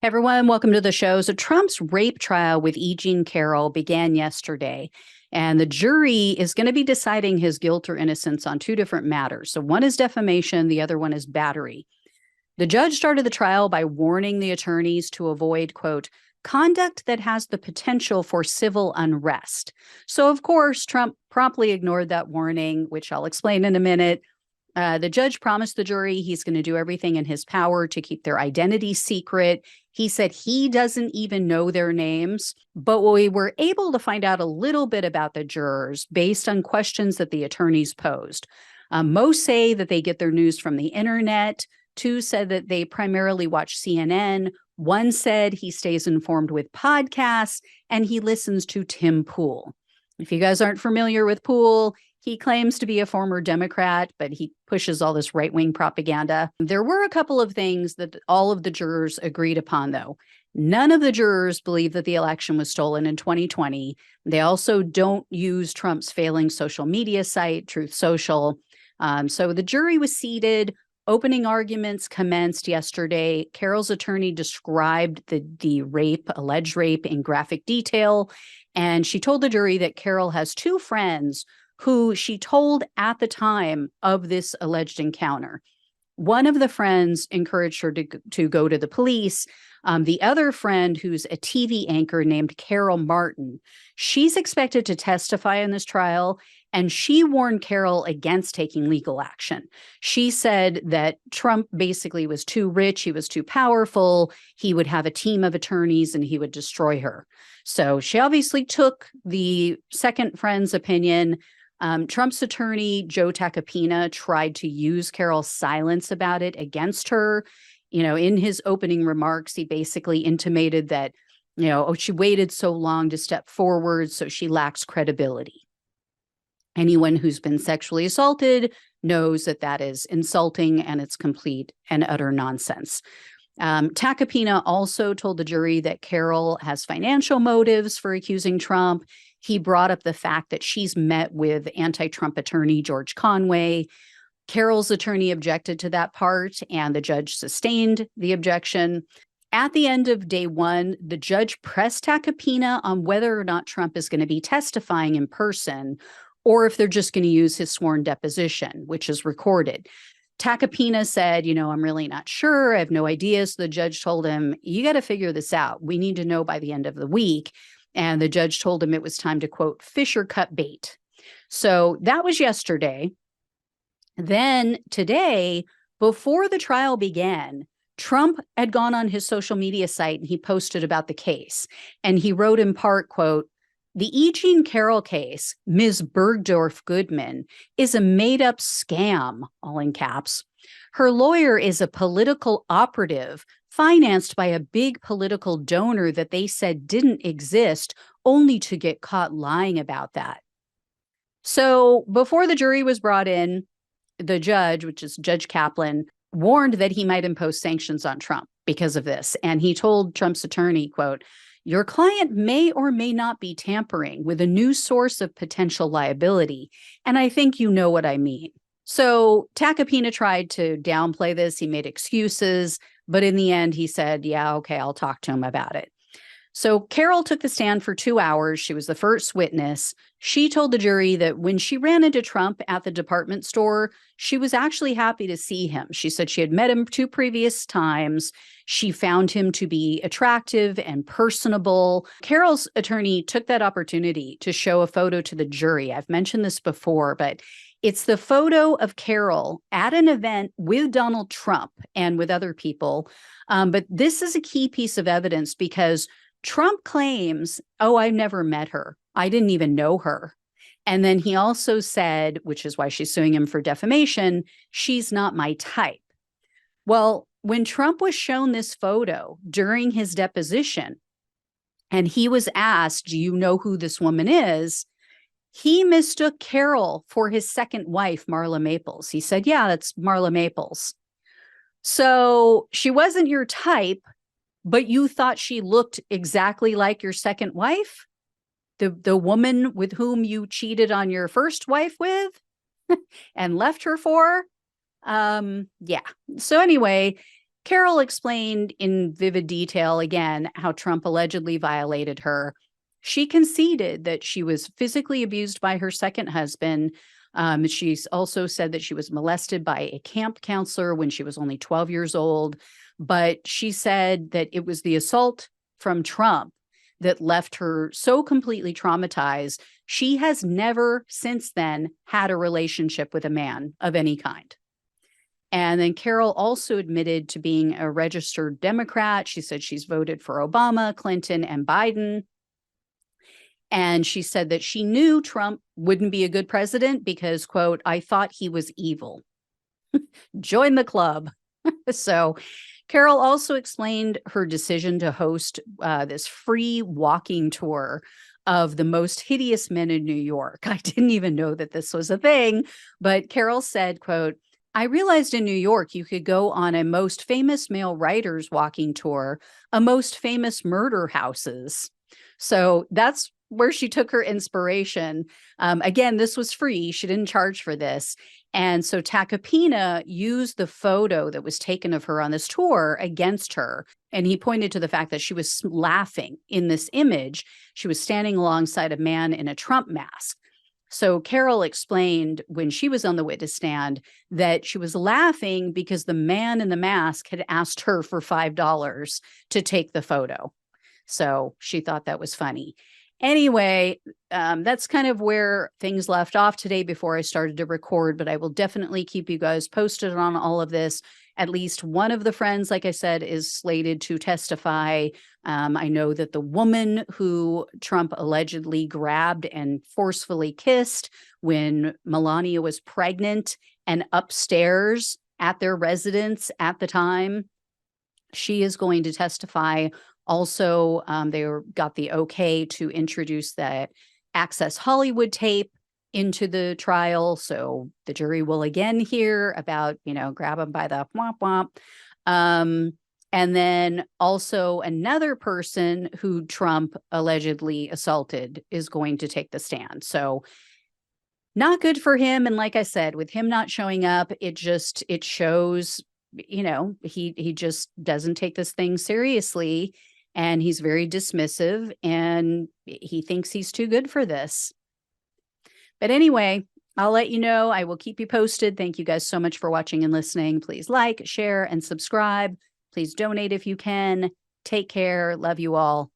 Hey everyone, welcome to the show. So Trump's rape trial with E Jean Carroll began yesterday, and the jury is going to be deciding his guilt or innocence on two different matters. So one is defamation, the other one is battery. The judge started the trial by warning the attorneys to avoid, quote, conduct that has the potential for civil unrest. So, of course, Trump promptly ignored that warning, which I'll explain in a minute. The judge promised the jury he's going to do everything in his power to keep their identity secret. He said he doesn't even know their names, but we were able to find out a little bit about the jurors based on questions that the attorneys posed. Most say that they get their news from the internet. Two said that they primarily watch CNN. One said he stays informed with podcasts and he listens to Tim Pool. If you guys aren't familiar with Pool, he claims to be a former Democrat, but he pushes all this right-wing propaganda. There were a couple of things that all of the jurors agreed upon, though. None of the jurors believe that the election was stolen in 2020. They also don't use Trump's failing social media site, Truth Social. So the jury was seated. Opening arguments commenced yesterday. Carroll's attorney described the rape, alleged rape, in graphic detail. And she told the jury that Carroll has two friends who she told at the time of this alleged encounter. One of the friends encouraged her to go to the police. The other friend, who's a TV anchor named Carol Martin, she's expected to testify in this trial, and she warned Carroll against taking legal action. She said that Trump basically was too rich, he was too powerful, he would have a team of attorneys, and he would destroy her. So she obviously took the second friend's opinion. Trump's attorney, Joe Tacopina, tried to use Carroll's silence about it against her. You know, in his opening remarks, he basically intimated that, she waited so long to step forward, so she lacks credibility. Anyone who's been sexually assaulted knows that that is insulting and it's complete and utter nonsense. Tacopina also told the jury that Carroll has financial motives for accusing Trump. He brought up the fact that she's met with anti-Trump attorney George Conway. Carroll's attorney objected to that part, and the judge sustained the objection. At the end of day one, the judge pressed Tacopina on whether or not Trump is going to be testifying in person or if they're just going to use his sworn deposition, which is recorded. Tacopina said, I'm really not sure. I have no idea. So the judge told him, you got to figure this out. We need to know by the end of the week. And the judge told him it was time to, quote, fish or cut bait. So that was yesterday. Then today, before the trial began, Trump had gone on his social media site and he posted about the case. And he wrote in part, quote, the E. Jean Carroll case, Ms. Bergdorf Goodman, is a made-up scam, all in caps. Her lawyer is a political operative financed by a big political donor that they said didn't exist, only to get caught lying about that. So before the jury was brought in, the judge, which is Judge Kaplan, warned that he might impose sanctions on Trump because of this. And he told Trump's attorney, quote, your client may or may not be tampering with a new source of potential liability. And I think you know what I mean. So Tacopina tried to downplay this. He made excuses, but in the end, he said, yeah, okay, I'll talk to him about it. So Carroll took the stand for 2 hours. She was the first witness. She told the jury that when she ran into Trump at the department store, she was actually happy to see him. She said she had met him 2 previous times. She found him to be attractive and personable. Carroll's attorney took that opportunity to show a photo to the jury. I've mentioned this before, but it's the photo of Carroll at an event with Donald Trump and with other people. But this is a key piece of evidence because Trump claims, I've never met her. I didn't even know her. And then he also said, which is why she's suing him for defamation, she's not my type. Well, when Trump was shown this photo during his deposition, and he was asked, do you know who this woman is? He mistook Carroll for his second wife, Marla Maples. He said, yeah, that's Marla Maples. So she wasn't your type, but you thought she looked exactly like your second wife? The woman with whom you cheated on your first wife with and left her for? Yeah. So anyway, Carroll explained in vivid detail again how Trump allegedly violated her. She conceded that she was physically abused by her second husband. She's also said that she was molested by a camp counselor when she was only 12 years old. But she said that it was the assault from Trump that left her so completely traumatized. She has never since then had a relationship with a man of any kind. And then Carroll also admitted to being a registered Democrat. She said she's voted for Obama, Clinton, and Biden. And she said that she knew Trump wouldn't be a good president because, quote, I thought he was evil. Join the club. So Carroll also explained her decision to host this free walking tour of the most hideous men in New York. I didn't even know that this was a thing, but Carroll said, quote, I realized in New York you could go on a most famous male writers walking tour, a most famous murder houses. So that's where she took her inspiration. Again, this was free. She didn't charge for this. And so Tacopina used the photo that was taken of her on this tour against her. And he pointed to the fact that she was laughing in this image. She was standing alongside a man in a Trump mask. So Carroll explained when she was on the witness stand that she was laughing because the man in the mask had asked her for $5 to take the photo. So she thought that was funny. Anyway, that's kind of where things left off today before I started to record, but I will definitely keep you guys posted on all of this. At least one of the friends, like I said, is slated to testify. I know that the woman who Trump allegedly grabbed and forcefully kissed when Melania was pregnant and upstairs at their residence at the time, she is going to testify. Also, they got the okay to introduce the Access Hollywood tape into the trial. So the jury will again hear about, grab them by the womp womp. And then also another person who Trump allegedly assaulted is going to take the stand. So not good for him. And like I said, with him not showing up, it shows, he just doesn't take this thing seriously. And he's very dismissive and he thinks he's too good for this. But anyway, I'll let you know. I will keep you posted. Thank you guys so much for watching and listening. Please like, share, and subscribe. Please donate if you can. Take care. Love you all.